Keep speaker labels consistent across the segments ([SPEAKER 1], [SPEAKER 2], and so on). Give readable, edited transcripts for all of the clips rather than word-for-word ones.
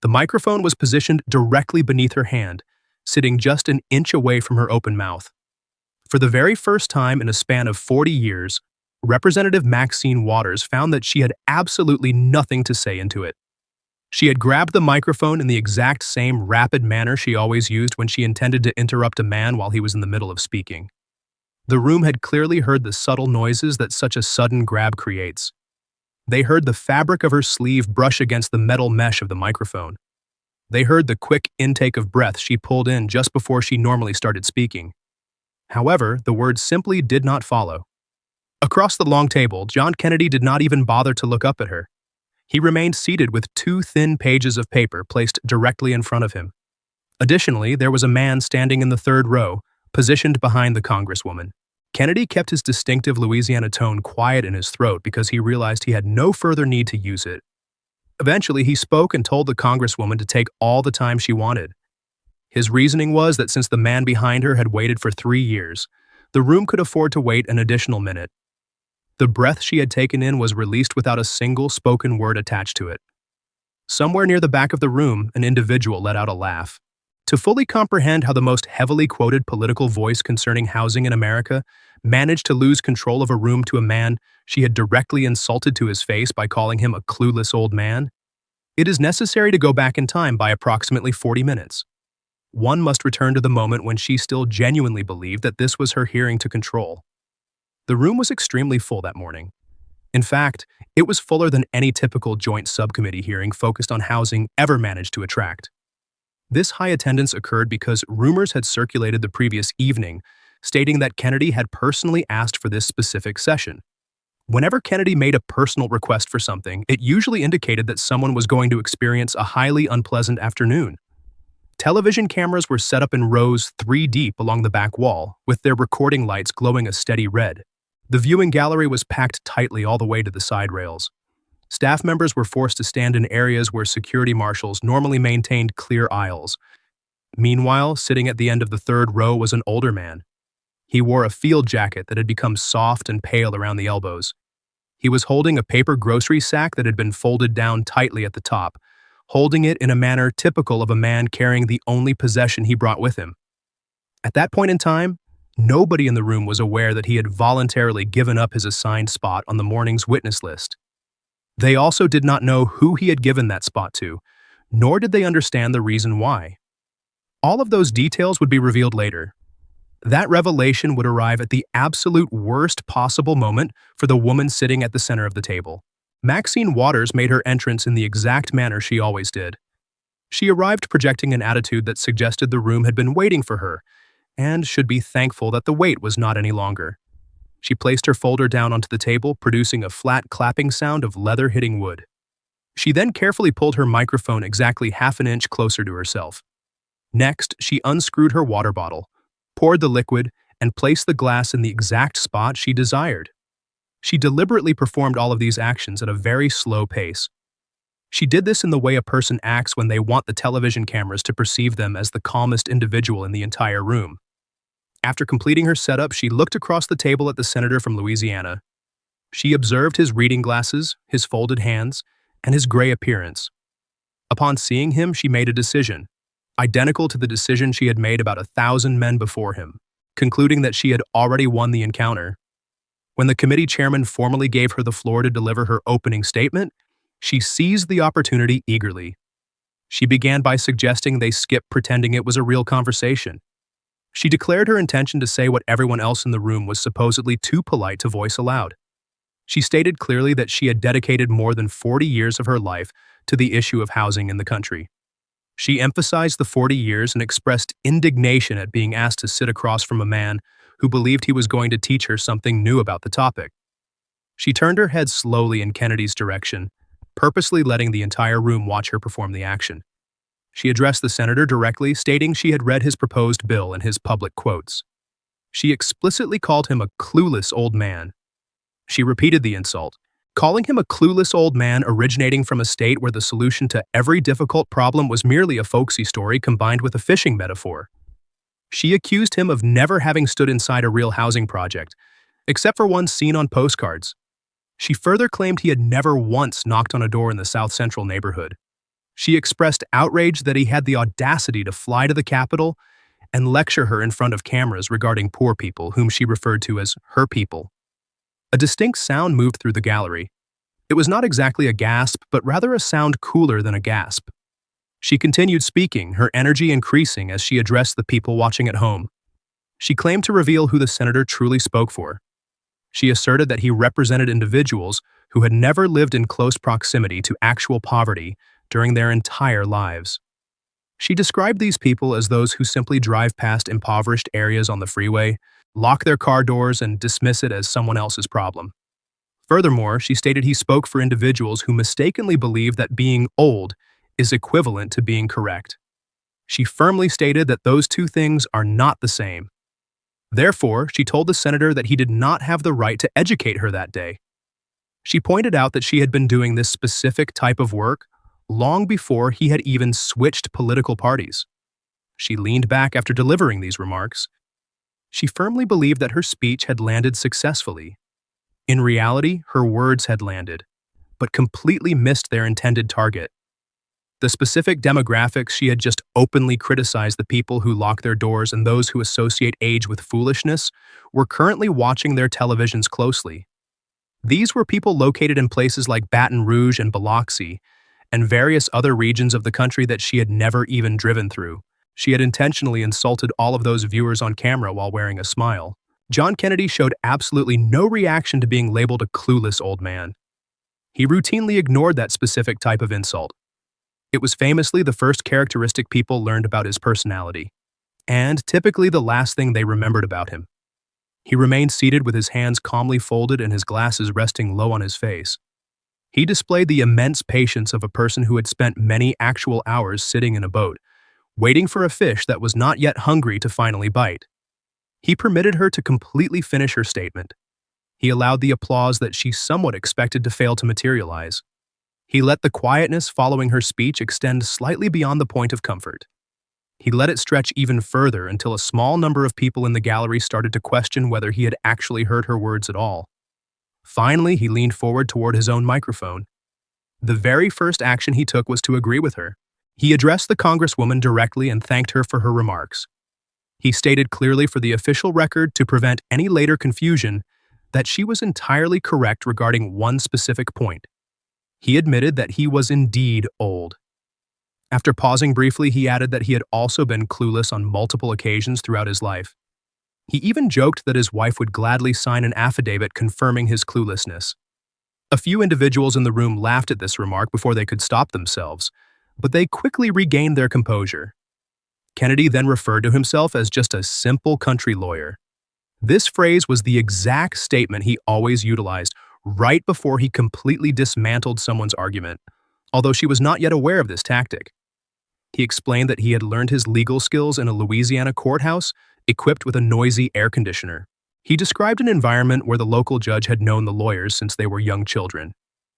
[SPEAKER 1] The microphone was positioned directly beneath her hand, sitting just an inch away from her open mouth. For the very first time in a span of 40 years, Representative Maxine Waters found that she had absolutely nothing to say into it. She had grabbed the microphone in the exact same rapid manner she always used when she intended to interrupt a man while he was in the middle of speaking. The room had clearly heard the subtle noises that such a sudden grab creates. They heard the fabric of her sleeve brush against the metal mesh of the microphone. They heard the quick intake of breath she pulled in just before she normally started speaking. However, the words simply did not follow. Across the long table, John Kennedy did not even bother to look up at her. He remained seated with 2 thin pages of paper placed directly in front of him. Additionally, there was a man standing in the 3rd row, positioned behind the Congresswoman. Kennedy kept his distinctive Louisiana tone quiet in his throat because he realized he had no further need to use it. Eventually, he spoke and told the Congresswoman to take all the time she wanted. His reasoning was that since the man behind her had waited for 3 years, the room could afford to wait an additional minute. The breath she had taken in was released without a single spoken word attached to it. Somewhere near the back of the room, an individual let out a laugh. To fully comprehend how the most heavily quoted political voice concerning housing in America managed to lose control of a room to a man she had directly insulted to his face by calling him a clueless old man, it is necessary to go back in time by approximately 40 minutes. One must return to the moment when she still genuinely believed that this was her hearing to control. The room was extremely full that morning. In fact, it was fuller than any typical joint subcommittee hearing focused on housing ever managed to attract. This high attendance occurred because rumors had circulated the previous evening, stating that Kennedy had personally asked for this specific session. Whenever Kennedy made a personal request for something, it usually indicated that someone was going to experience a highly unpleasant afternoon. Television cameras were set up in rows 3 deep along the back wall, with their recording lights glowing a steady red. The viewing gallery was packed tightly all the way to the side rails. Staff members were forced to stand in areas where security marshals normally maintained clear aisles. Meanwhile, sitting at the end of the 3rd row was an older man. He wore a field jacket that had become soft and pale around the elbows. He was holding a paper grocery sack that had been folded down tightly at the top, holding it in a manner typical of a man carrying the only possession he brought with him. At that point in time, nobody in the room was aware that he had voluntarily given up his assigned spot on the morning's witness list. They also did not know who he had given that spot to, nor did they understand the reason why. All of those details would be revealed later. That revelation would arrive at the absolute worst possible moment for the woman sitting at the center of the table. Maxine Waters made her entrance in the exact manner she always did. She arrived projecting an attitude that suggested the room had been waiting for her, and should be thankful that the wait was not any longer. She placed her folder down onto the table, producing a flat clapping sound of leather hitting wood. She then carefully pulled her microphone exactly half an inch closer to herself. Next, she unscrewed her water bottle, poured the liquid, and placed the glass in the exact spot she desired. She deliberately performed all of these actions at a very slow pace. She did this in the way a person acts when they want the television cameras to perceive them as the calmest individual in the entire room. After completing her setup, she looked across the table at the senator from Louisiana. She observed his reading glasses, his folded hands, and his gray appearance. Upon seeing him, she made a decision, identical to the decision she had made about 1,000 men before him, concluding that she had already won the encounter. When the committee chairman formally gave her the floor to deliver her opening statement, she seized the opportunity eagerly. She began by suggesting they skip pretending it was a real conversation. She declared her intention to say what everyone else in the room was supposedly too polite to voice aloud. She stated clearly that she had dedicated more than 40 years of her life to the issue of housing in the country. She emphasized the 40 years and expressed indignation at being asked to sit across from a man who believed he was going to teach her something new about the topic. She turned her head slowly in Kennedy's direction, purposely letting the entire room watch her perform the action. She addressed the senator directly, stating she had read his proposed bill and his public quotes. She explicitly called him a clueless old man. She repeated the insult, calling him a clueless old man originating from a state where the solution to every difficult problem was merely a folksy story combined with a fishing metaphor. She accused him of never having stood inside a real housing project, except for one seen on postcards. She further claimed he had never once knocked on a door in the South Central neighborhood. She expressed outrage that he had the audacity to fly to the Capitol and lecture her in front of cameras regarding poor people, whom she referred to as her people. A distinct sound moved through the gallery. It was not exactly a gasp, but rather a sound cooler than a gasp. She continued speaking, her energy increasing as she addressed the people watching at home. She claimed to reveal who the senator truly spoke for. She asserted that he represented individuals who had never lived in close proximity to actual poverty during their entire lives. She described these people as those who simply drive past impoverished areas on the freeway, lock their car doors, and dismiss it as someone else's problem. Furthermore, she stated he spoke for individuals who mistakenly believe that being old is equivalent to being correct. She firmly stated that those two things are not the same. Therefore, she told the senator that he did not have the right to educate her that day. She pointed out that she had been doing this specific type of work long before he had even switched political parties. She leaned back after delivering these remarks. She firmly believed that her speech had landed successfully. In reality, her words had landed, but completely missed their intended target. The specific demographics she had just openly criticized, the people who lock their doors and those who associate age with foolishness, were currently watching their televisions closely. These were people located in places like Baton Rouge and Biloxi, and various other regions of the country that she had never even driven through. She had intentionally insulted all of those viewers on camera while wearing a smile. John Kennedy showed absolutely no reaction to being labeled a clueless old man. He routinely ignored that specific type of insult. It was famously the first characteristic people learned about his personality, and typically the last thing they remembered about him. He remained seated with his hands calmly folded and his glasses resting low on his face. He displayed the immense patience of a person who had spent many actual hours sitting in a boat, waiting for a fish that was not yet hungry to finally bite. He permitted her to completely finish her statement. He allowed the applause that she somewhat expected to fail to materialize. He let the quietness following her speech extend slightly beyond the point of comfort. He let it stretch even further until a small number of people in the gallery started to question whether he had actually heard her words at all. Finally, he leaned forward toward his own microphone. The very first action he took was to agree with her. He addressed the Congresswoman directly and thanked her for her remarks. He stated clearly for the official record, to prevent any later confusion, that she was entirely correct regarding one specific point. He admitted that he was indeed old. After pausing briefly, he added that he had also been clueless on multiple occasions throughout his life. He even joked that his wife would gladly sign an affidavit confirming his cluelessness. A few individuals in the room laughed at this remark before they could stop themselves, but they quickly regained their composure. Kennedy then referred to himself as just a simple country lawyer. This phrase was the exact statement he always utilized right before he completely dismantled someone's argument, although she was not yet aware of this tactic. He explained that he had learned his legal skills in a Louisiana courthouse equipped with a noisy air conditioner. He described an environment where the local judge had known the lawyers since they were young children.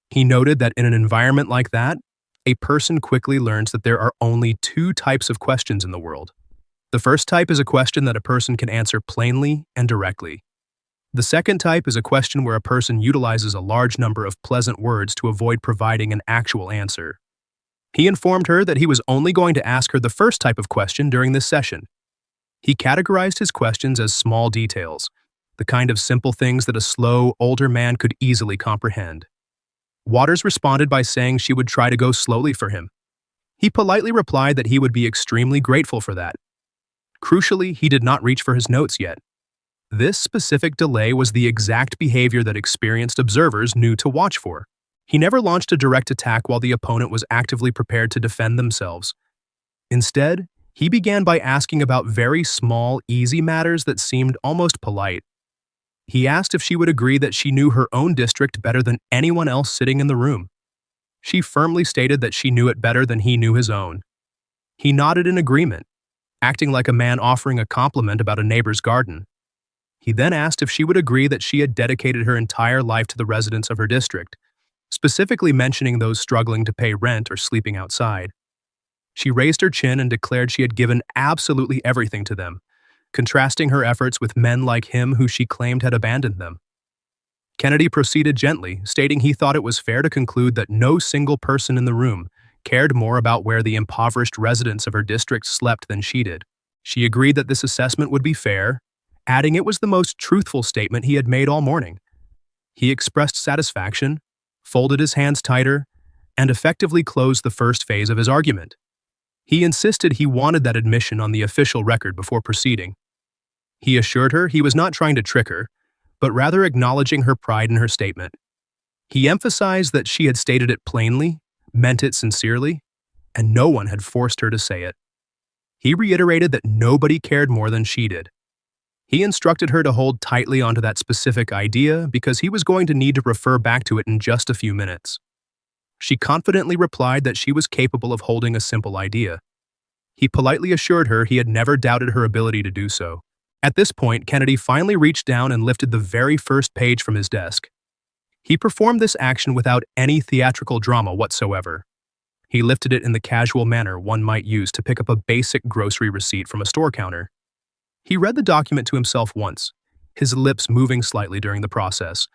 [SPEAKER 1] He noted that in an environment like that, a person quickly learns that there are only two types of questions in the world. The first type is a question that a person can answer plainly and directly. The second type is a question where a person utilizes a large number of pleasant words to avoid providing an actual answer. He informed her that he was only going to ask her the first type of question during this session. He categorized his questions as small details, the kind of simple things that a slow, older man could easily comprehend. Waters responded by saying she would try to go slowly for him. He politely replied that he would be extremely grateful for that. Crucially, he did not reach for his notes yet. This specific delay was the exact behavior that experienced observers knew to watch for. He never launched a direct attack while the opponent was actively prepared to defend themselves. Instead, he began by asking about very small, easy matters that seemed almost polite. He asked if she would agree that she knew her own district better than anyone else sitting in the room. She firmly stated that she knew it better than he knew his own. He nodded in agreement, acting like a man offering a compliment about a neighbor's garden. He then asked if she would agree that she had dedicated her entire life to the residents of her district, specifically mentioning those struggling to pay rent or sleeping outside. She raised her chin and declared she had given absolutely everything to them, contrasting her efforts with men like him who she claimed had abandoned them. Kennedy proceeded gently, stating he thought it was fair to conclude that no single person in the room cared more about where the impoverished residents of her district slept than she did. She agreed that this assessment would be fair, adding it was the most truthful statement he had made all morning. He expressed satisfaction, folded his hands tighter, and effectively closed the first phase of his argument. He insisted he wanted that admission on the official record before proceeding. He assured her he was not trying to trick her, but rather acknowledging her pride in her statement. He emphasized that she had stated it plainly, meant it sincerely, and no one had forced her to say it. He reiterated that nobody cared more than she did. He instructed her to hold tightly onto that specific idea because he was going to need to refer back to it in just a few minutes. She confidently replied that she was capable of holding a simple idea. He politely assured her he had never doubted her ability to do so. At this point, Kennedy finally reached down and lifted the very first page from his desk. He performed this action without any theatrical drama whatsoever. He lifted it in the casual manner one might use to pick up a basic grocery receipt from a store counter. He read the document to himself once, his lips moving slightly during the process,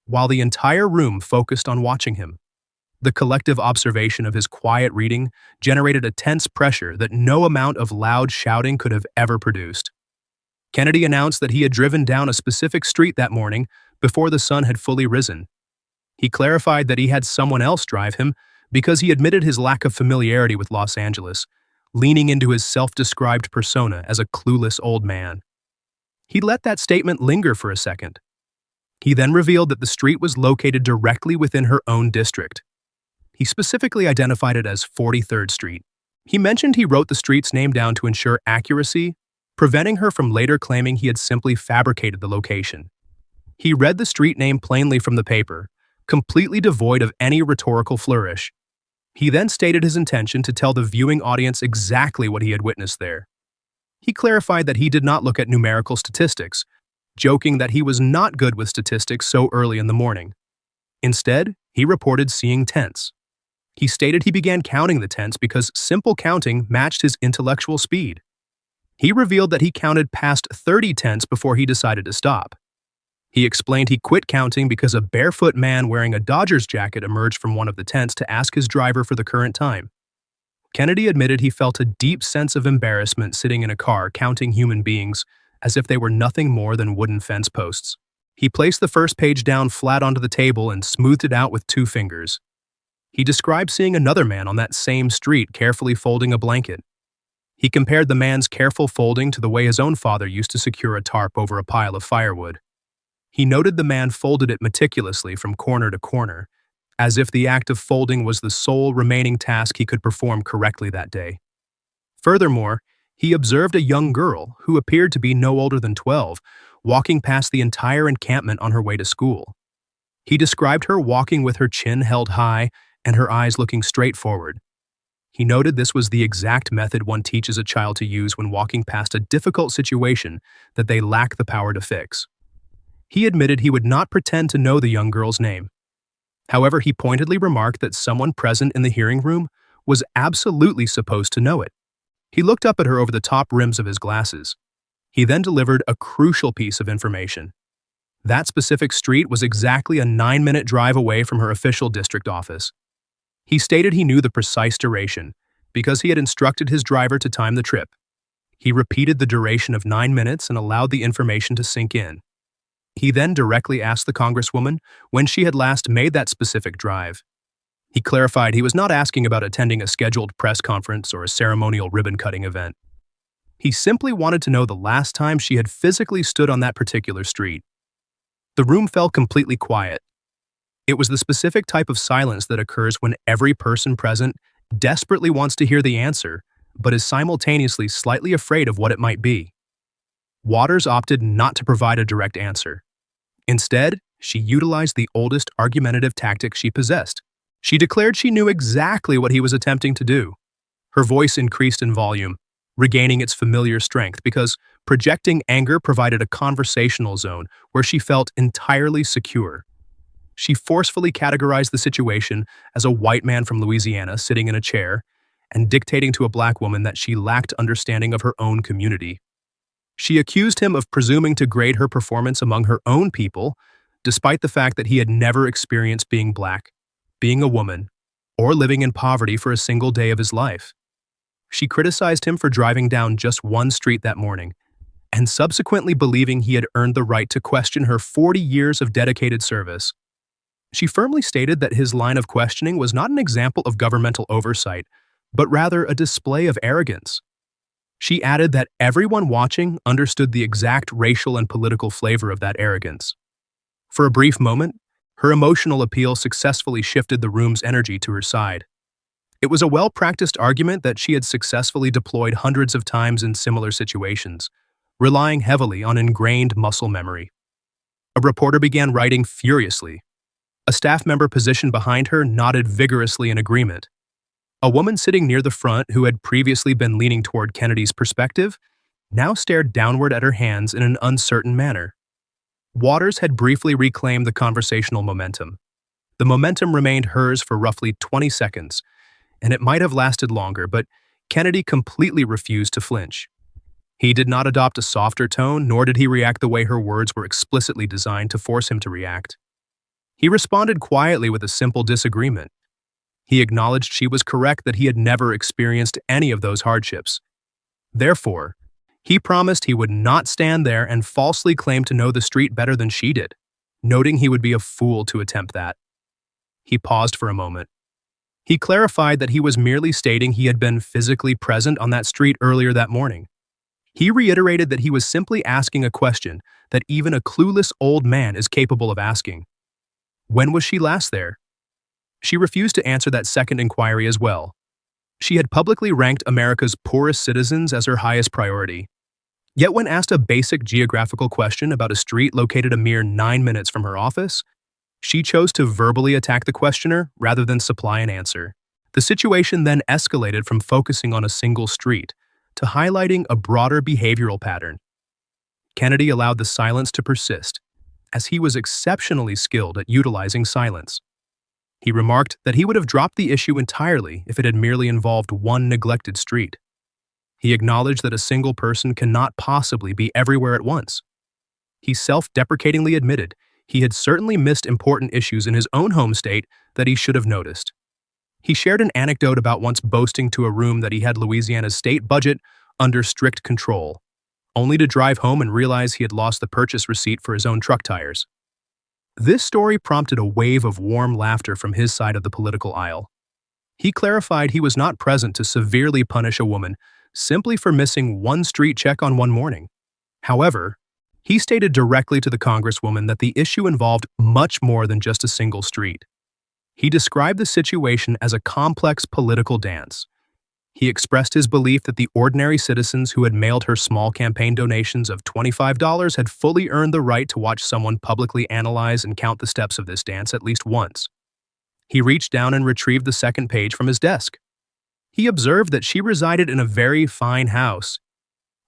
[SPEAKER 1] while the entire room focused on watching him. The collective observation of his quiet reading generated a tense pressure that no amount of loud shouting could have ever produced. Kennedy announced that he had driven down a specific street that morning before the sun had fully risen. He clarified that he had someone else drive him because he admitted his lack of familiarity with Los Angeles, leaning into his self-described persona as a clueless old man. He let that statement linger for a second. He then revealed that the street was located directly within her own district. He specifically identified it as 43rd Street. He mentioned he wrote the street's name down to ensure accuracy, preventing her from later claiming he had simply fabricated the location. He read the street name plainly from the paper, completely devoid of any rhetorical flourish. He then stated his intention to tell the viewing audience exactly what he had witnessed there. He clarified that he did not look at numerical statistics, joking that he was not good with statistics so early in the morning. Instead, he reported seeing tents. He stated he began counting the tents because simple counting matched his intellectual speed. He revealed that he counted past 30 tents before he decided to stop. He explained he quit counting because a barefoot man wearing a Dodgers jacket emerged from one of the tents to ask his driver for the current time. Kennedy admitted he felt a deep sense of embarrassment sitting in a car counting human beings as if they were nothing more than wooden fence posts. He placed the first page down flat onto the table and smoothed it out with 2 fingers. He described seeing another man on that same street carefully folding a blanket. He compared the man's careful folding to the way his own father used to secure a tarp over a pile of firewood. He noted the man folded it meticulously from corner to corner, as if the act of folding was the sole remaining task he could perform correctly that day. Furthermore, he observed a young girl, who appeared to be no older than 12, walking past the entire encampment on her way to school. He described her walking with her chin held high and her eyes looking straight forward. He noted this was the exact method one teaches a child to use when walking past a difficult situation that they lack the power to fix. He admitted he would not pretend to know the young girl's name. However, he pointedly remarked that someone present in the hearing room was absolutely supposed to know it. He looked up at her over the top rims of his glasses. He then delivered a crucial piece of information. That specific street was exactly a 9-minute drive away from her official district office. He stated he knew the precise duration because he had instructed his driver to time the trip. He repeated the duration of 9 minutes and allowed the information to sink in. He then directly asked the Congresswoman when she had last made that specific drive. He clarified he was not asking about attending a scheduled press conference or a ceremonial ribbon-cutting event. He simply wanted to know the last time she had physically stood on that particular street. The room fell completely quiet. It was the specific type of silence that occurs when every person present desperately wants to hear the answer, but is simultaneously slightly afraid of what it might be. Waters opted not to provide a direct answer. Instead, she utilized the oldest argumentative tactic she possessed. She declared she knew exactly what he was attempting to do. Her voice increased in volume, regaining its familiar strength because projecting anger provided a conversational zone where she felt entirely secure. She forcefully categorized the situation as a white man from Louisiana sitting in a chair and dictating to a black woman that she lacked understanding of her own community. She accused him of presuming to grade her performance among her own people, despite the fact that he had never experienced being black, being a woman, or living in poverty for a single day of his life. She criticized him for driving down just one street that morning, and subsequently believing he had earned the right to question her 40 years of dedicated service. She firmly stated that his line of questioning was not an example of governmental oversight, but rather a display of arrogance. She added that everyone watching understood the exact racial and political flavor of that arrogance. For a brief moment, her emotional appeal successfully shifted the room's energy to her side. It was a well-practiced argument that she had successfully deployed hundreds of times in similar situations, relying heavily on ingrained muscle memory. A reporter began writing furiously. A staff member positioned behind her nodded vigorously in agreement. A woman sitting near the front, who had previously been leaning toward Kennedy's perspective, now stared downward at her hands in an uncertain manner. Waters had briefly reclaimed the conversational momentum. The momentum remained hers for roughly 20 seconds, and it might have lasted longer, but Kennedy completely refused to flinch. He did not adopt a softer tone, nor did he react the way her words were explicitly designed to force him to react. He responded quietly with a simple disagreement. He acknowledged she was correct that he had never experienced any of those hardships. Therefore, he promised he would not stand there and falsely claim to know the street better than she did, noting he would be a fool to attempt that. He paused for a moment. He clarified that he was merely stating he had been physically present on that street earlier that morning. He reiterated that he was simply asking a question that even a clueless old man is capable of asking. When was she last there? She refused to answer that second inquiry as well. She had publicly ranked America's poorest citizens as her highest priority. Yet when asked a basic geographical question about a street located a mere 9 minutes from her office, she chose to verbally attack the questioner rather than supply an answer. The situation then escalated from focusing on a single street to highlighting a broader behavioral pattern. Kennedy allowed the silence to persist, as he was exceptionally skilled at utilizing silence. He remarked that he would have dropped the issue entirely if it had merely involved one neglected street. He acknowledged that a single person cannot possibly be everywhere at once. He self-deprecatingly admitted he had certainly missed important issues in his own home state that he should have noticed. He shared an anecdote about once boasting to a room that he had Louisiana's state budget under strict control, only to drive home and realize he had lost the purchase receipt for his own truck tires. This story prompted a wave of warm laughter from his side of the political aisle. He clarified he was not present to severely punish a woman simply for missing one street check on one morning. However, he stated directly to the Congresswoman that the issue involved much more than just a single street. He described the situation as a complex political dance. He expressed his belief that the ordinary citizens who had mailed her small campaign donations of $25 had fully earned the right to watch someone publicly analyze and count the steps of this dance at least once. He reached down and retrieved the second page from his desk. He observed that she resided in a very fine house.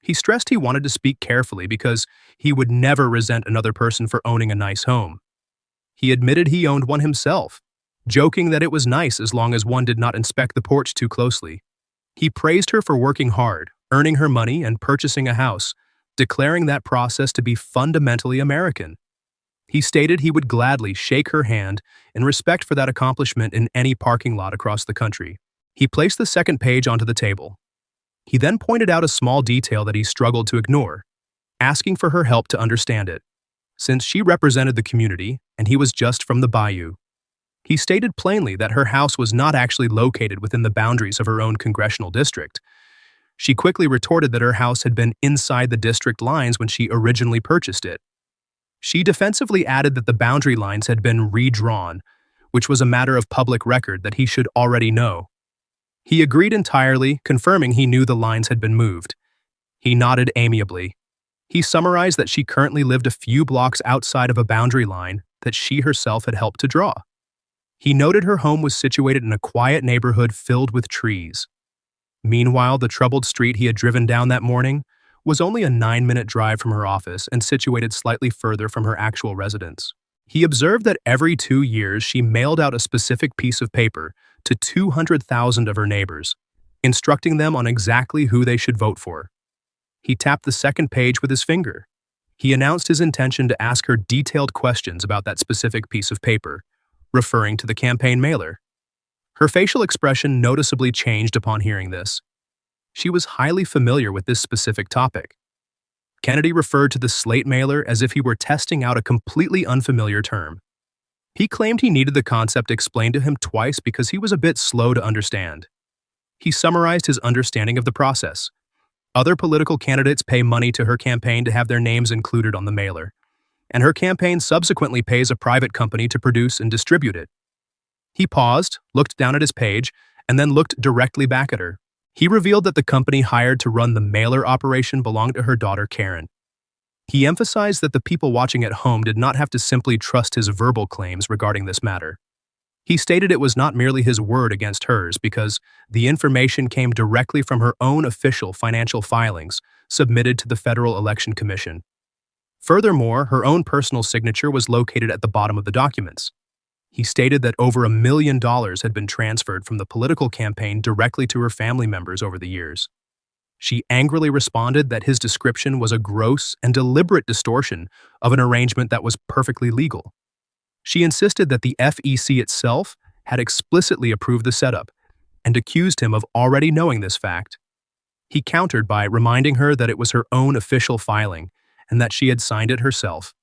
[SPEAKER 1] He stressed he wanted to speak carefully because he would never resent another person for owning a nice home. He admitted he owned one himself, joking that it was nice as long as one did not inspect the porch too closely. He praised her for working hard, earning her money, and purchasing a house, declaring that process to be fundamentally American. He stated he would gladly shake her hand in respect for that accomplishment in any parking lot across the country. He placed the second page onto the table. He then pointed out a small detail that he struggled to ignore, asking for her help to understand it, since she represented the community and he was just from the bayou. He stated plainly that her house was not actually located within the boundaries of her own congressional district. She quickly retorted that her house had been inside the district lines when she originally purchased it. She defensively added that the boundary lines had been redrawn, which was a matter of public record that he should already know. He agreed entirely, confirming he knew the lines had been moved. He nodded amiably. He summarized that she currently lived a few blocks outside of a boundary line that she herself had helped to draw. He noted her home was situated in a quiet neighborhood filled with trees. Meanwhile, the troubled street he had driven down that morning was only a 9-minute drive from her office and situated slightly further from her actual residence. He observed that every 2 years she mailed out a specific piece of paper to 200,000 of her neighbors, instructing them on exactly who they should vote for. He tapped the second page with his finger. He announced his intention to ask her detailed questions about that specific piece of paper, referring to the campaign mailer. Her facial expression noticeably changed upon hearing this. She was highly familiar with this specific topic. Kennedy referred to the slate mailer as if he were testing out a completely unfamiliar term. He claimed he needed the concept explained to him twice because he was a bit slow to understand. He summarized his understanding of the process. Other political candidates pay money to her campaign to have their names included on the mailer, and her campaign subsequently pays a private company to produce and distribute it. He paused, looked down at his page, and then looked directly back at her. He revealed that the company hired to run the mailer operation belonged to her daughter, Karen. He emphasized that the people watching at home did not have to simply trust his verbal claims regarding this matter. He stated it was not merely his word against hers because the information came directly from her own official financial filings submitted to the Federal Election Commission. Furthermore, her own personal signature was located at the bottom of the documents. He stated that over $1 million had been transferred from the political campaign directly to her family members over the years. She angrily responded that his description was a gross and deliberate distortion of an arrangement that was perfectly legal. She insisted that the FEC itself had explicitly approved the setup and accused him of already knowing this fact. He countered by reminding her that it was her own official filing and that she had signed it herself.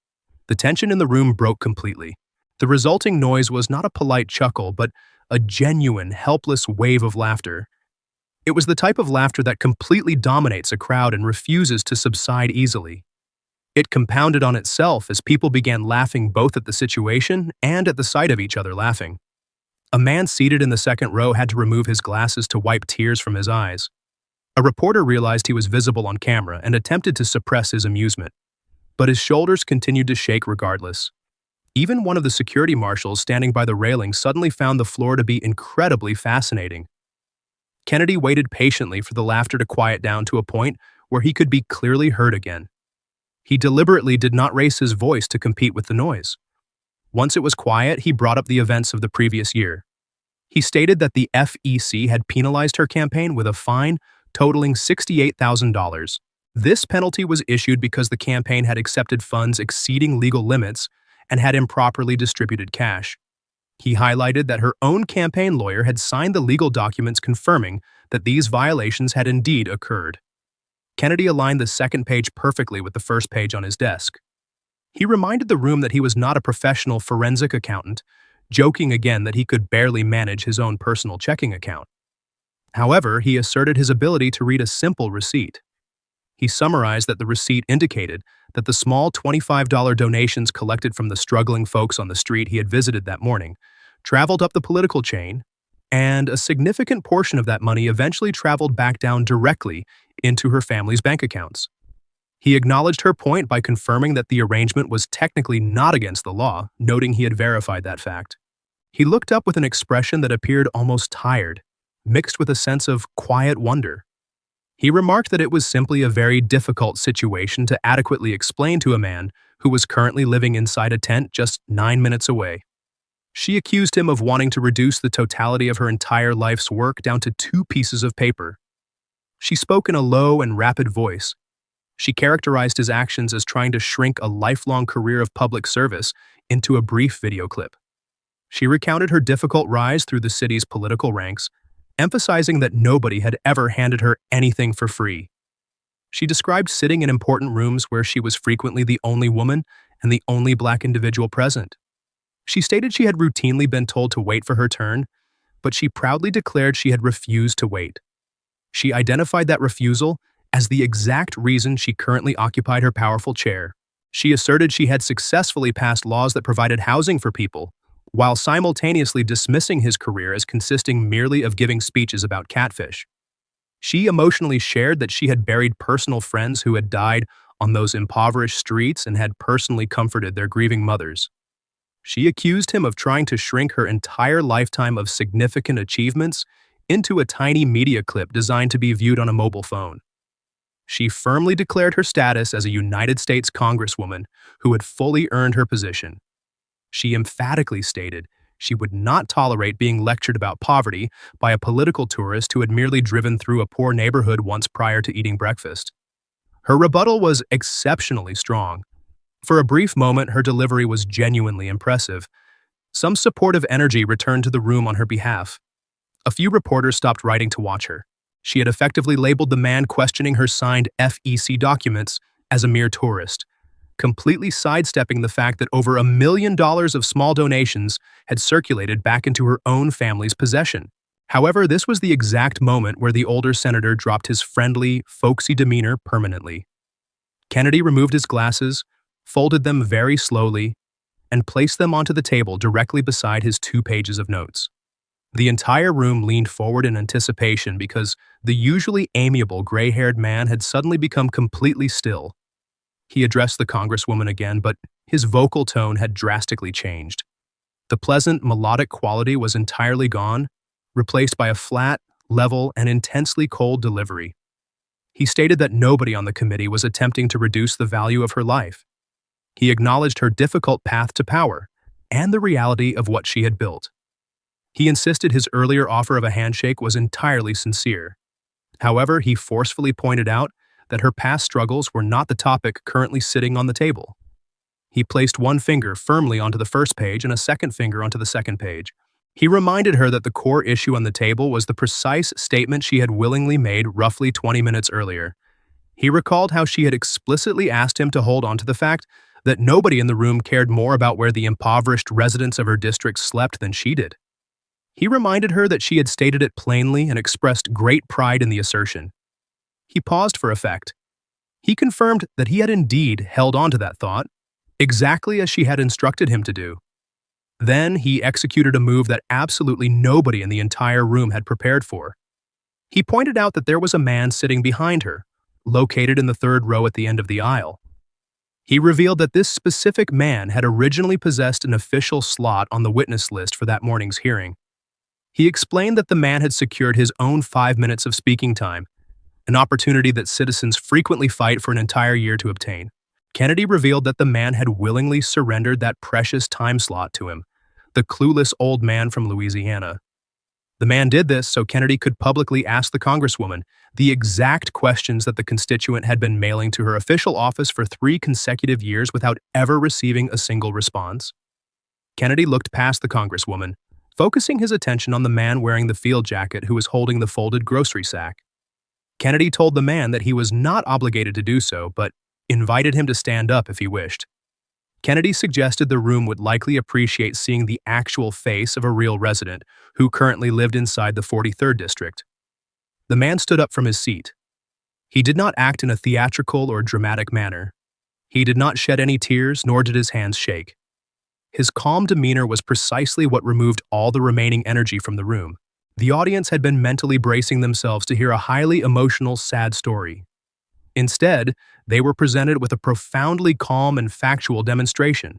[SPEAKER 1] The tension in the room broke completely. The resulting noise was not a polite chuckle, but a genuine, helpless wave of laughter. It was the type of laughter that completely dominates a crowd and refuses to subside easily. It compounded on itself as people began laughing both at the situation and at the sight of each other laughing. A man seated in the second row had to remove his glasses to wipe tears from his eyes. A reporter realized he was visible on camera and attempted to suppress his amusement, but his shoulders continued to shake regardless. Even one of the security marshals standing by the railing suddenly found the floor to be incredibly fascinating. Kennedy waited patiently for the laughter to quiet down to a point where he could be clearly heard again. He deliberately did not raise his voice to compete with the noise. Once it was quiet, he brought up the events of the previous year. He stated that the FEC had penalized her campaign with a fine totaling $68,000. This penalty was issued because the campaign had accepted funds exceeding legal limits and had improperly distributed cash. He highlighted that her own campaign lawyer had signed the legal documents confirming that these violations had indeed occurred. Kennedy aligned the second page perfectly with the first page on his desk. He reminded the room that he was not a professional forensic accountant, joking again that he could barely manage his own personal checking account. However, he asserted his ability to read a simple receipt. He summarized that the receipt indicated that the small $25 donations collected from the struggling folks on the street he had visited that morning traveled up the political chain, and a significant portion of that money eventually traveled back down directly into her family's bank accounts. He acknowledged her point by confirming that the arrangement was technically not against the law, noting he had verified that fact. He looked up with an expression that appeared almost tired, mixed with a sense of quiet wonder. He remarked that it was simply a very difficult situation to adequately explain to a man who was currently living inside a tent just 9 minutes away. She accused him of wanting to reduce the totality of her entire life's work down to 2 pieces of paper. She spoke in a low and rapid voice. She characterized his actions as trying to shrink a lifelong career of public service into a brief video clip. She recounted her difficult rise through the city's political ranks, emphasizing that nobody had ever handed her anything for free. She described sitting in important rooms where she was frequently the only woman and the only black individual present. She stated she had routinely been told to wait for her turn, but she proudly declared she had refused to wait. She identified that refusal as the exact reason she currently occupied her powerful chair. She asserted she had successfully passed laws that provided housing for people, while simultaneously dismissing his career as consisting merely of giving speeches about catfish. She emotionally shared that she had buried personal friends who had died on those impoverished streets and had personally comforted their grieving mothers. She accused him of trying to shrink her entire lifetime of significant achievements into a tiny media clip designed to be viewed on a mobile phone. She firmly declared her status as a United States Congresswoman who had fully earned her position. She emphatically stated she would not tolerate being lectured about poverty by a political tourist who had merely driven through a poor neighborhood once prior to eating breakfast. Her rebuttal was exceptionally strong. For a brief moment, her delivery was genuinely impressive. Some supportive energy returned to the room on her behalf. A few reporters stopped writing to watch her. She had effectively labeled the man questioning her signed FEC documents as a mere tourist, completely sidestepping the fact that over $1 million of small donations had circulated back into her own family's possession. However, this was the exact moment where the older senator dropped his friendly, folksy demeanor permanently. Kennedy removed his glasses, folded them very slowly, and placed them onto the table directly beside his 2 pages of notes. The entire room leaned forward in anticipation because the usually amiable gray-haired man had suddenly become completely still. He addressed the Congresswoman again, but his vocal tone had drastically changed. The pleasant, melodic quality was entirely gone, replaced by a flat, level, and intensely cold delivery. He stated that nobody on the committee was attempting to reduce the value of her life. He acknowledged her difficult path to power and the reality of what she had built. He insisted his earlier offer of a handshake was entirely sincere. However, he forcefully pointed out that her past struggles were not the topic currently sitting on the table. He placed one finger firmly onto the first page and a second finger onto the second page. He reminded her that the core issue on the table was the precise statement she had willingly made roughly 20 minutes earlier. He recalled how she had explicitly asked him to hold on to the fact that nobody in the room cared more about where the impoverished residents of her district slept than she did. He reminded her that she had stated it plainly and expressed great pride in the assertion. He paused for effect. He confirmed that he had indeed held on to that thought, exactly as she had instructed him to do. Then he executed a move that absolutely nobody in the entire room had prepared for. He pointed out that there was a man sitting behind her, located in the 3rd row at the end of the aisle. He revealed that this specific man had originally possessed an official slot on the witness list for that morning's hearing. He explained that the man had secured his own 5 minutes of speaking time, an opportunity that citizens frequently fight for an entire year to obtain. Kennedy revealed that the man had willingly surrendered that precious time slot to him, the clueless old man from Louisiana. The man did this so Kennedy could publicly ask the Congresswoman the exact questions that the constituent had been mailing to her official office for 3 consecutive years without ever receiving a single response. Kennedy looked past the Congresswoman, focusing his attention on the man wearing the field jacket who was holding the folded grocery sack. Kennedy told the man that he was not obligated to do so, but invited him to stand up if he wished. Kennedy suggested the room would likely appreciate seeing the actual face of a real resident who currently lived inside the 43rd District. The man stood up from his seat. He did not act in a theatrical or dramatic manner. He did not shed any tears, nor did his hands shake. His calm demeanor was precisely what removed all the remaining energy from the room. The audience had been mentally bracing themselves to hear a highly emotional, sad story. Instead, they were presented with a profoundly calm and factual demonstration.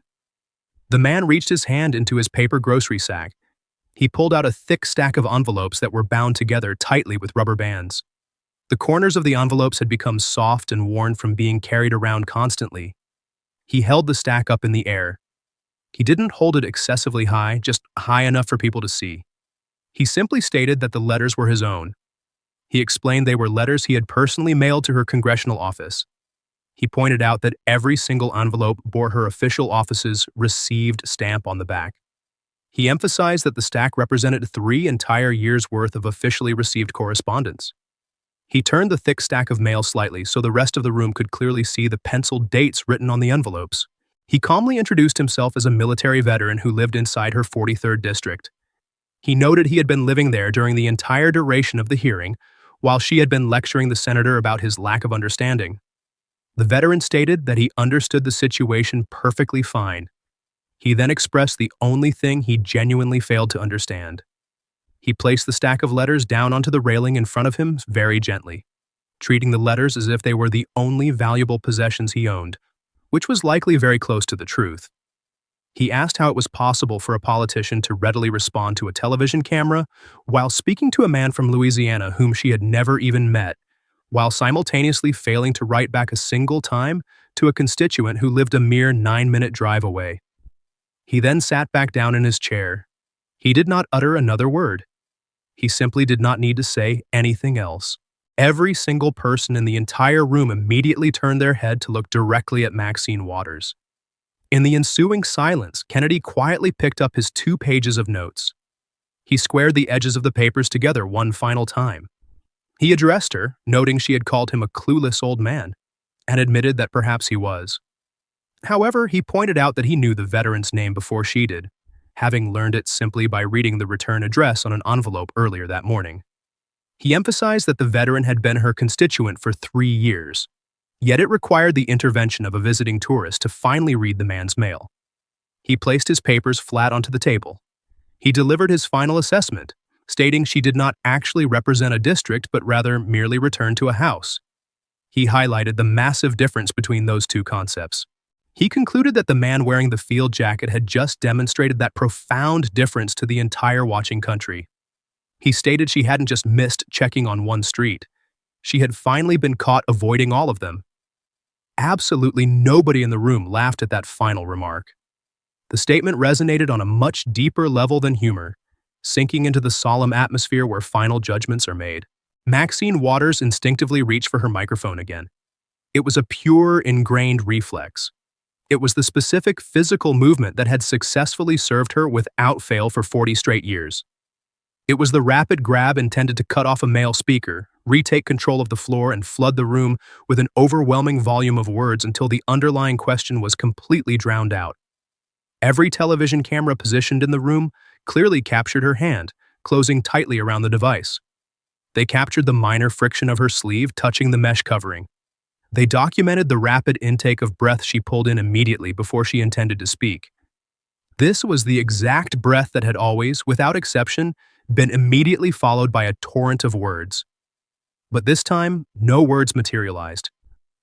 [SPEAKER 1] The man reached his hand into his paper grocery sack. He pulled out a thick stack of envelopes that were bound together tightly with rubber bands. The corners of the envelopes had become soft and worn from being carried around constantly. He held the stack up in the air. He didn't hold it excessively high, just high enough for people to see. He simply stated that the letters were his own. He explained they were letters he had personally mailed to her congressional office. He pointed out that every single envelope bore her official office's received stamp on the back. He emphasized that the stack represented 3 entire years' worth of officially received correspondence. He turned the thick stack of mail slightly so the rest of the room could clearly see the penciled dates written on the envelopes. He calmly introduced himself as a military veteran who lived inside her 43rd District. He noted he had been living there during the entire duration of the hearing, while she had been lecturing the senator about his lack of understanding. The veteran stated that he understood the situation perfectly fine. He then expressed the only thing he genuinely failed to understand. He placed the stack of letters down onto the railing in front of him very gently, treating the letters as if they were the only valuable possessions he owned, which was likely very close to the truth. He asked how it was possible for a politician to readily respond to a television camera while speaking to a man from Louisiana whom she had never even met, while simultaneously failing to write back a single time to a constituent who lived a mere 9-minute drive away. He then sat back down in his chair. He did not utter another word. He simply did not need to say anything else. Every single person in the entire room immediately turned their head to look directly at Maxine Waters. In the ensuing silence, Kennedy quietly picked up his 2 pages of notes. He squared the edges of the papers together one final time. He addressed her, noting she had called him a clueless old man, and admitted that perhaps he was. However, he pointed out that he knew the veteran's name before she did, having learned it simply by reading the return address on an envelope earlier that morning. He emphasized that the veteran had been her constituent for 3 years, yet it required the intervention of a visiting tourist to finally read the man's mail. He placed his papers flat onto the table. He delivered his final assessment, stating she did not actually represent a district but rather merely returned to a house. He highlighted the massive difference between those two concepts. He concluded that the man wearing the field jacket had just demonstrated that profound difference to the entire watching country. He stated she hadn't just missed checking on one street. She had finally been caught avoiding all of them. Absolutely nobody in the room laughed at that final remark. The statement resonated on a much deeper level than humor, sinking into the solemn atmosphere where final judgments are made. Maxine Waters instinctively reached for her microphone again. It was a pure, ingrained reflex. It was the specific physical movement that had successfully served her without fail for 40 straight years. It was the rapid grab intended to cut off a male speaker, retake control of the floor, and flood the room with an overwhelming volume of words until the underlying question was completely drowned out. Every television camera positioned in the room clearly captured her hand, closing tightly around the device. They captured the minor friction of her sleeve touching the mesh covering. They documented the rapid intake of breath she pulled in immediately before she intended to speak. This was the exact breath that had always, without exception, been immediately followed by a torrent of words. But this time, no words materialized.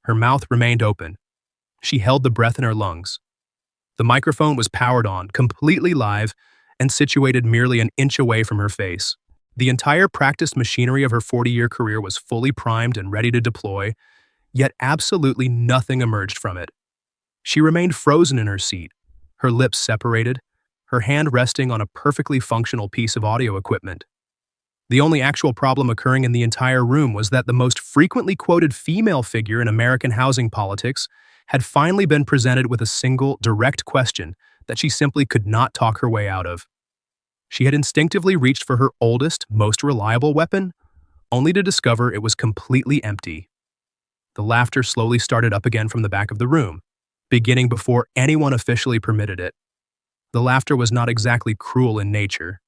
[SPEAKER 1] Her mouth remained open. She held the breath in her lungs. The microphone was powered on, completely live, and situated merely an inch away from her face. The entire practiced machinery of her 40-year career was fully primed and ready to deploy, yet absolutely nothing emerged from it. She remained frozen in her seat, her lips separated, her hand resting on a perfectly functional piece of audio equipment. The only actual problem occurring in the entire room was that the most frequently quoted female figure in American housing politics had finally been presented with a single, direct question that she simply could not talk her way out of. She had instinctively reached for her oldest, most reliable weapon, only to discover it was completely empty. The laughter slowly started up again from the back of the room, beginning before anyone officially permitted it. The laughter was not exactly cruel in nature.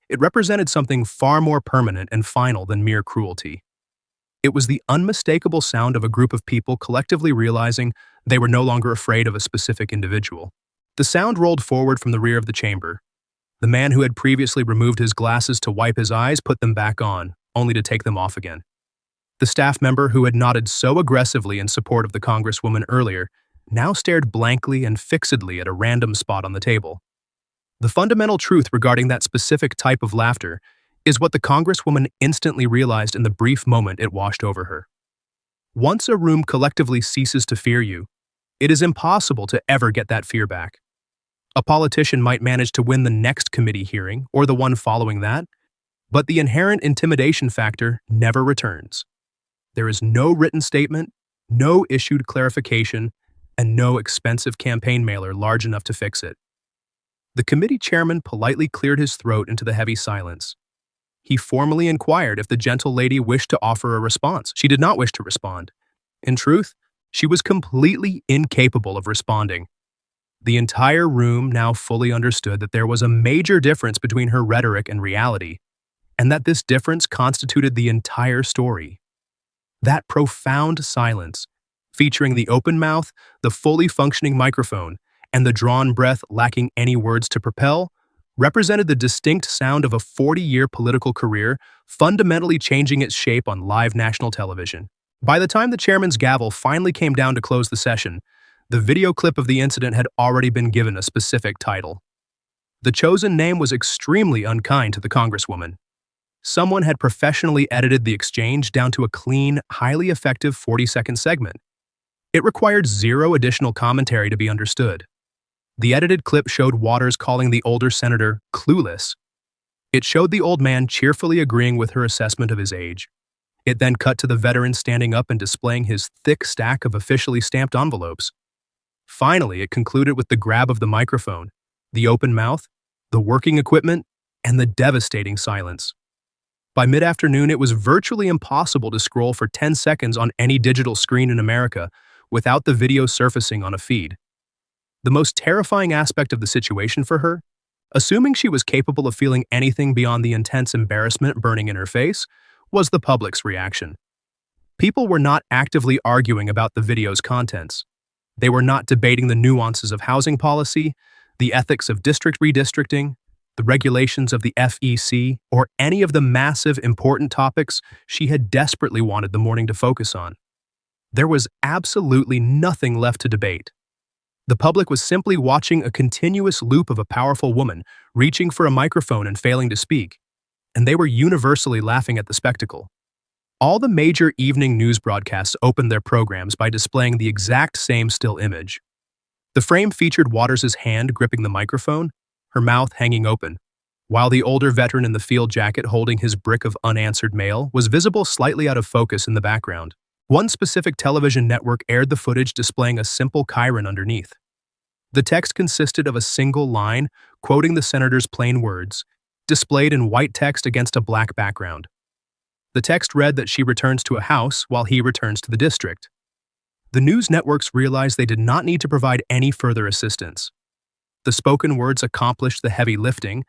[SPEAKER 1] It represented something far more permanent and final than mere cruelty. It was the unmistakable sound of a group of people collectively realizing they were no longer afraid of a specific individual. The sound rolled forward from the rear of the chamber. The man who had previously removed his glasses to wipe his eyes put them back on, only to take them off again. The staff member who had nodded so aggressively in support of the Congresswoman earlier now stared blankly and fixedly at a random spot on the table. The fundamental truth regarding that specific type of laughter is what the Congresswoman instantly realized in the brief moment it washed over her. Once a room collectively ceases to fear you, it is impossible to ever get that fear back. A politician might manage to win the next committee hearing or the one following that, but the inherent intimidation factor never returns. There is no written statement, no issued clarification, and no expensive campaign mailer large enough to fix it. The committee chairman politely cleared his throat into the heavy silence. He formally inquired if the gentle lady wished to offer a response. She did not wish to respond. In truth, she was completely incapable of responding. The entire room now fully understood that there was a major difference between her rhetoric and reality, and that this difference constituted the entire story. That profound silence, featuring the open mouth, the fully functioning microphone, and the drawn breath lacking any words to propel, represented the distinct sound of a 40-year political career, fundamentally changing its shape on live national television. By the time the chairman's gavel finally came down to close the session, the video clip of the incident had already been given a specific title. The chosen name was extremely unkind to the Congresswoman. Someone had professionally edited the exchange down to a clean, highly effective 40-second segment. It required zero additional commentary to be understood. The edited clip showed Waters calling the older senator clueless. It showed the old man cheerfully agreeing with her assessment of his age. It then cut to the veteran standing up and displaying his thick stack of officially stamped envelopes. Finally, it concluded with the grab of the microphone, the open mouth, the working equipment, and the devastating silence. By mid-afternoon, it was virtually impossible to scroll for 10 seconds on any digital screen in America without the video surfacing on a feed. The most terrifying aspect of the situation for her, assuming she was capable of feeling anything beyond the intense embarrassment burning in her face, was the public's reaction. People were not actively arguing about the video's contents. They were not debating the nuances of housing policy, the ethics of district redistricting, the regulations of the FEC, or any of the massive, important topics she had desperately wanted the morning to focus on. There was absolutely nothing left to debate. The public was simply watching a continuous loop of a powerful woman reaching for a microphone and failing to speak, and they were universally laughing at the spectacle. All the major evening news broadcasts opened their programs by displaying the exact same still image. The frame featured Waters' hand gripping the microphone, her mouth hanging open, while the older veteran in the field jacket holding his brick of unanswered mail was visible slightly out of focus in the background. One specific television network aired the footage displaying a simple chyron underneath. The text consisted of a single line quoting the senator's plain words, displayed in white text against a black background. The text read that she returns to a house while he returns to the district. The news networks realized they did not need to provide any further assistance. The spoken words accomplished the heavy lifting,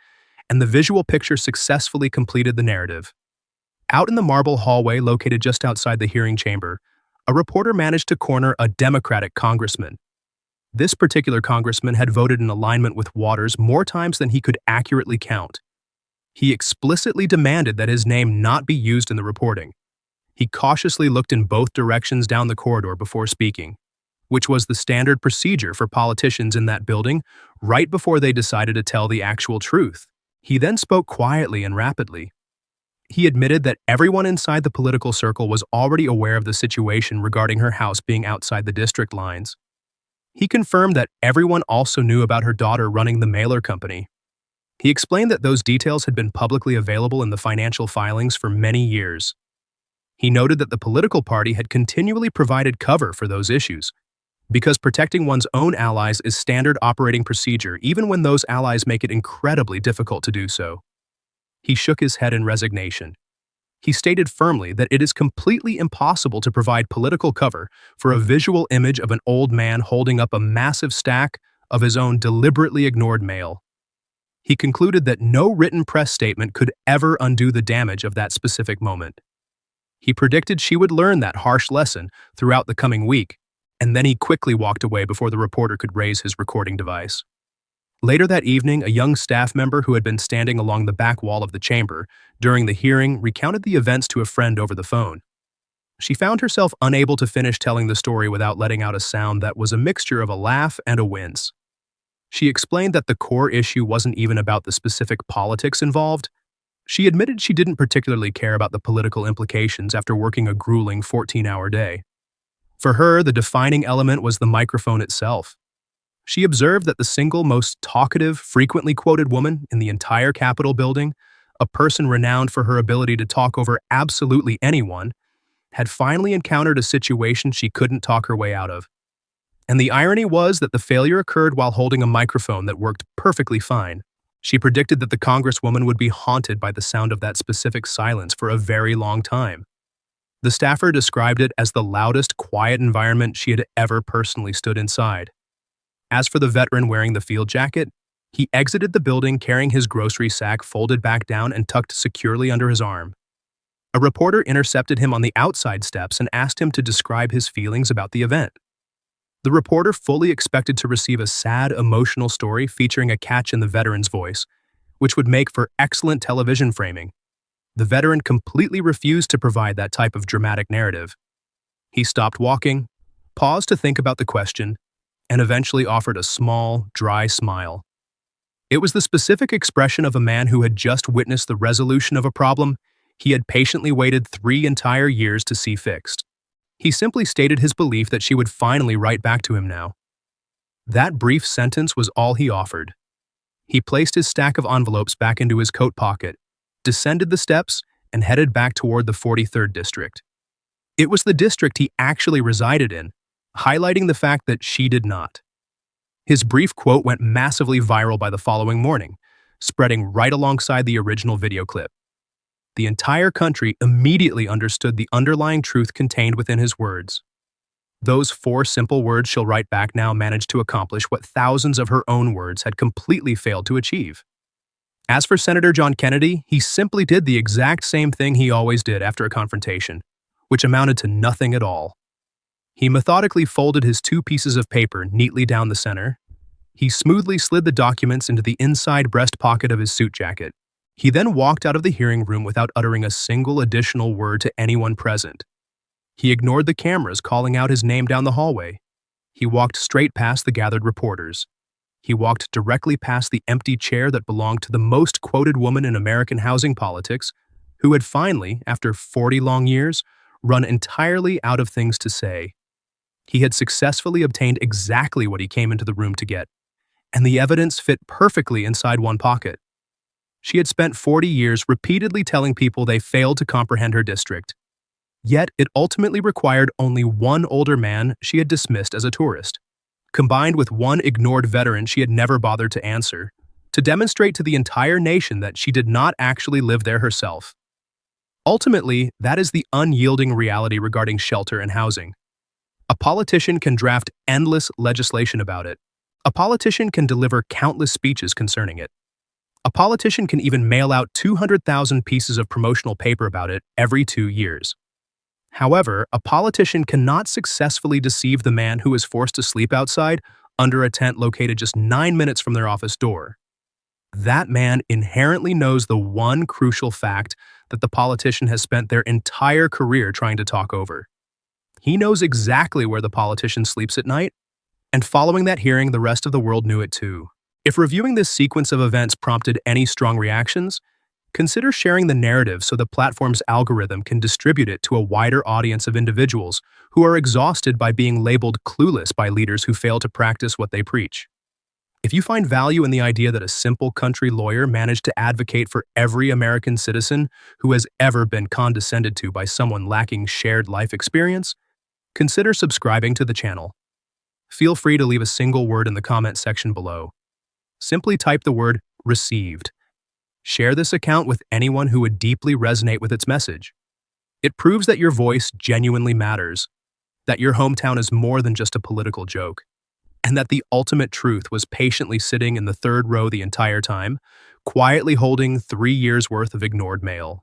[SPEAKER 1] and the visual picture successfully completed the narrative. Out in the marble hallway located just outside the hearing chamber, a reporter managed to corner a Democratic congressman. This particular congressman had voted in alignment with Waters more times than he could accurately count. He explicitly demanded that his name not be used in the reporting. He cautiously looked in both directions down the corridor before speaking, which was the standard procedure for politicians in that building right before they decided to tell the actual truth. He then spoke quietly and rapidly. He admitted that everyone inside the political circle was already aware of the situation regarding her house being outside the district lines. He confirmed that everyone also knew about her daughter running the mailer company. He explained that those details had been publicly available in the financial filings for many years. He noted that the political party had continually provided cover for those issues, because protecting one's own allies is standard operating procedure even when those allies make it incredibly difficult to do so. He shook his head in resignation. He stated firmly that it is completely impossible to provide political cover for a visual image of an old man holding up a massive stack of his own deliberately ignored mail. He concluded that no written press statement could ever undo the damage of that specific moment. He predicted she would learn that harsh lesson throughout the coming week, and then he quickly walked away before the reporter could raise his recording device. Later that evening, a young staff member who had been standing along the back wall of the chamber during the hearing recounted the events to a friend over the phone. She found herself unable to finish telling the story without letting out a sound that was a mixture of a laugh and a wince. She explained that the core issue wasn't even about the specific politics involved. She admitted she didn't particularly care about the political implications after working a grueling 14-hour day. For her, the defining element was the microphone itself. She observed that the single most talkative, frequently quoted woman in the entire Capitol building, a person renowned for her ability to talk over absolutely anyone, had finally encountered a situation she couldn't talk her way out of. And the irony was that the failure occurred while holding a microphone that worked perfectly fine. She predicted that the congresswoman would be haunted by the sound of that specific silence for a very long time. The staffer described it as the loudest, quiet environment she had ever personally stood inside. As for the veteran wearing the field jacket, he exited the building carrying his grocery sack folded back down and tucked securely under his arm. A reporter intercepted him on the outside steps and asked him to describe his feelings about the event. The reporter fully expected to receive a sad, emotional story featuring a catch in the veteran's voice, which would make for excellent television framing. The veteran completely refused to provide that type of dramatic narrative. He stopped walking, paused to think about the question, and eventually offered a small, dry smile. It was the specific expression of a man who had just witnessed the resolution of a problem he had patiently waited 3 entire years to see fixed. He simply stated his belief that she would finally write back to him now. That brief sentence was all he offered. He placed his stack of envelopes back into his coat pocket, descended the steps, and headed back toward the 43rd district. It was the district he actually resided in, highlighting the fact that she did not. His brief quote went massively viral by the following morning, spreading right alongside the original video clip. The entire country immediately understood the underlying truth contained within his words. Those four simple words she'll write back now managed to accomplish what thousands of her own words had completely failed to achieve. As for Senator John Kennedy, he simply did the exact same thing he always did after a confrontation, which amounted to nothing at all. He methodically folded his two pieces of paper neatly down the center. He smoothly slid the documents into the inside breast pocket of his suit jacket. He then walked out of the hearing room without uttering a single additional word to anyone present. He ignored the cameras calling out his name down the hallway. He walked straight past the gathered reporters. He walked directly past the empty chair that belonged to the most quoted woman in American housing politics, who had finally, after 40 long years, run entirely out of things to say. He had successfully obtained exactly what he came into the room to get, and the evidence fit perfectly inside one pocket. She had spent 40 years repeatedly telling people they failed to comprehend her district. Yet it ultimately required only one older man she had dismissed as a tourist, combined with one ignored veteran she had never bothered to answer, to demonstrate to the entire nation that she did not actually live there herself. Ultimately, that is the unyielding reality regarding shelter and housing. A politician can draft endless legislation about it. A politician can deliver countless speeches concerning it. A politician can even mail out 200,000 pieces of promotional paper about it every 2 years. However, a politician cannot successfully deceive the man who is forced to sleep outside under a tent located just 9 minutes from their office door. That man inherently knows the one crucial fact that the politician has spent their entire career trying to talk over. He knows exactly where the politician sleeps at night, and following that hearing, the rest of the world knew it too. If reviewing this sequence of events prompted any strong reactions, consider sharing the narrative so the platform's algorithm can distribute it to a wider audience of individuals who are exhausted by being labeled clueless by leaders who fail to practice what they preach. If you find value in the idea that a simple country lawyer managed to advocate for every American citizen who has ever been condescended to by someone lacking shared life experience, consider subscribing to the channel. Feel free to leave a single word in the comment section below. Simply type the word "received." Share this account with anyone who would deeply resonate with its message. It proves that your voice genuinely matters, that your hometown is more than just a political joke, and that the ultimate truth was patiently sitting in the third row the entire time, quietly holding 3 years' worth of ignored mail.